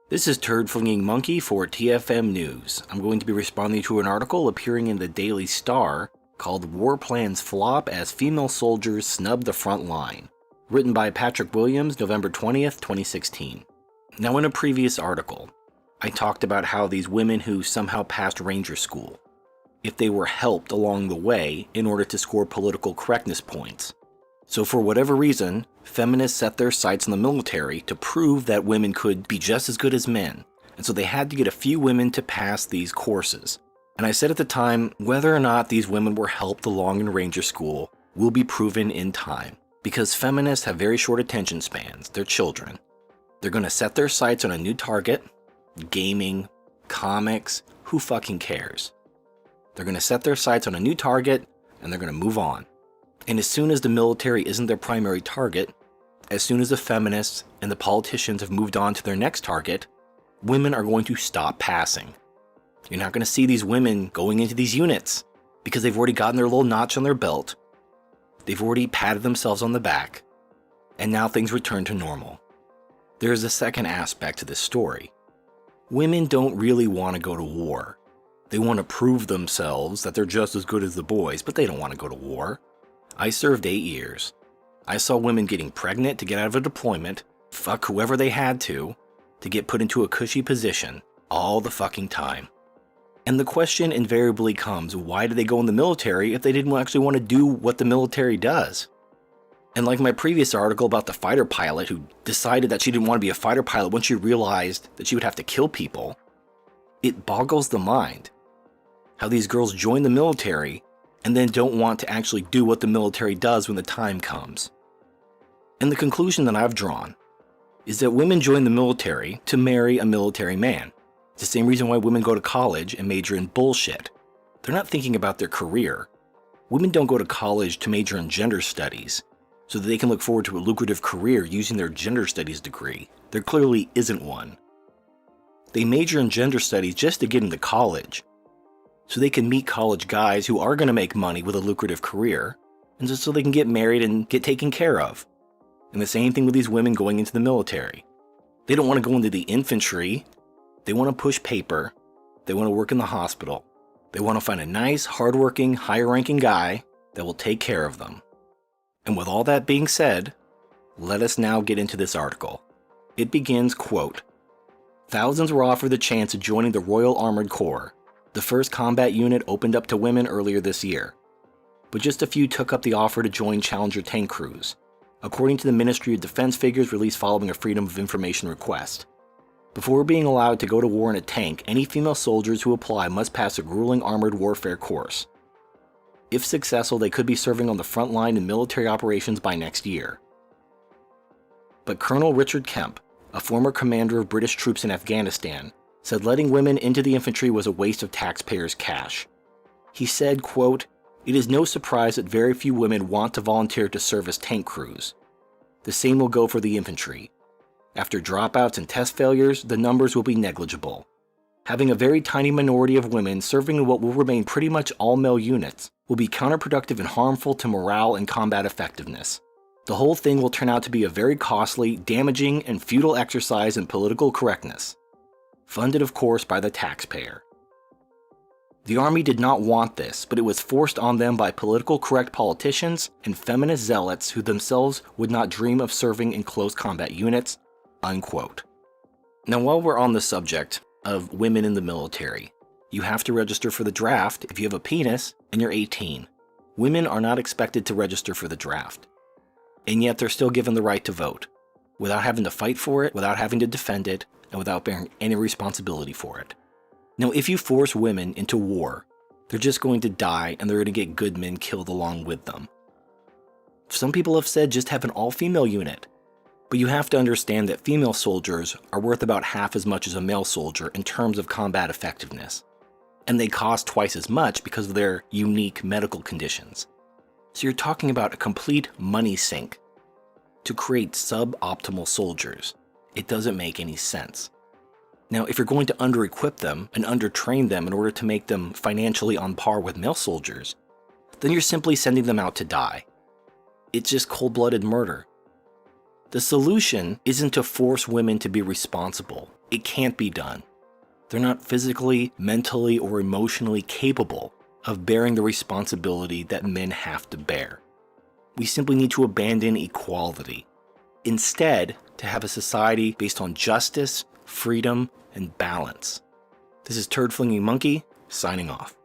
This is Turd Flinging Monkey for TFM News. I'm going to be responding to an article appearing in the Daily Star called War Plans Flop as Female Soldiers Snub the Front Line, written by Patrick Williams, November 20th, 2016. Now, in a previous article, I talked about how these women who somehow passed Ranger School, if they were helped along the way in order to score political correctness points. So for whatever reason, feminists set their sights on the military to prove that women could be just as good as men, and so they had to get a few women to pass these courses. And I said at the time, whether or not these women were helped along in Ranger School will be proven in time, because feminists have very short attention spans. They're children. They're going to set their sights on a new target, gaming, comics, who fucking cares? They're going to set their sights on a new target, and they're going to move on. And as soon as the military isn't their primary target, as soon as the feminists and the politicians have moved on to their next target, women are going to stop passing. You're not going to see these women going into these units because they've already gotten their little notch on their belt. They've already patted themselves on the back, and now things return to normal. There's a second aspect to this story. Women don't really want to go to war. They want to prove themselves that they're just as good as the boys, but they don't want to go to war. I served 8 years. I saw women getting pregnant to get out of a deployment, fuck whoever they had to get put into a cushy position, all the fucking time. And the question invariably comes, why did they go in the military if they didn't actually want to do what the military does? And like my previous article about the fighter pilot who decided that she didn't want to be a fighter pilot once she realized that she would have to kill people, it boggles the mind how these girls join the military and then don't want to actually do what the military does when the time comes. And the conclusion that I've drawn is that women join the military to marry a military man. It's the same reason why women go to college and major in bullshit. They're not thinking about their career. Women don't go to college to major in gender studies so that they can look forward to a lucrative career using their gender studies degree. There clearly isn't one. They major in gender studies just to get into college, so they can meet college guys who are going to make money with a lucrative career, and just so they can get married and get taken care of. And the same thing with these women going into the military. They don't want to go into the infantry. They want to push paper. They want to work in the hospital. They want to find a nice, hardworking, higher-ranking guy that will take care of them. And with all that being said, let us now get into this article. It begins, quote, "Thousands were offered the chance of joining the Royal Armored Corps. The first combat unit opened up to women earlier this year, but just a few took up the offer to join Challenger tank crews, according to the Ministry of Defense figures released following a Freedom of Information request. Before being allowed to go to war in a tank, any female soldiers who apply must pass a grueling armored warfare course. If successful, they could be serving on the front line in military operations by next year. But Colonel Richard Kemp, a former commander of British troops in Afghanistan, said letting women into the infantry was a waste of taxpayers' cash. He said, quote, "It is no surprise that very few women want to volunteer to serve as tank crews. The same will go for the infantry. After dropouts and test failures, the numbers will be negligible. Having a very tiny minority of women serving in what will remain pretty much all male units will be counterproductive and harmful to morale and combat effectiveness. The whole thing will turn out to be a very costly, damaging, and futile exercise in political correctness. Funded, of course, by the taxpayer." The Army did not want this, but it was forced on them by political correct politicians and feminist zealots who themselves would not dream of serving in close combat units, unquote. Now, while we're on the subject of women in the military, you have to register for the draft if you have a penis and you're 18. Women are not expected to register for the draft, and yet they're still given the right to vote, without having to fight for it, without having to defend it, and without bearing any responsibility for it. Now, if you force women into war, they're just going to die and they're going to get good men killed along with them. Some people have said just have an all-female unit, but you have to understand that female soldiers are worth about half as much as a male soldier in terms of combat effectiveness, and they cost twice as much because of their unique medical conditions. So you're talking about a complete money sink to create suboptimal soldiers. It doesn't make any sense. Now, if you're going to under-equip them and under-train them in order to make them financially on par with male soldiers, then you're simply sending them out to die. It's just cold-blooded murder. The solution isn't to force women to be responsible. It can't be done. They're not physically, mentally, or emotionally capable of bearing the responsibility that men have to bear. We simply need to abandon equality. Instead, to have a society based on justice, freedom, and balance. This is Turd Flinging Monkey, signing off.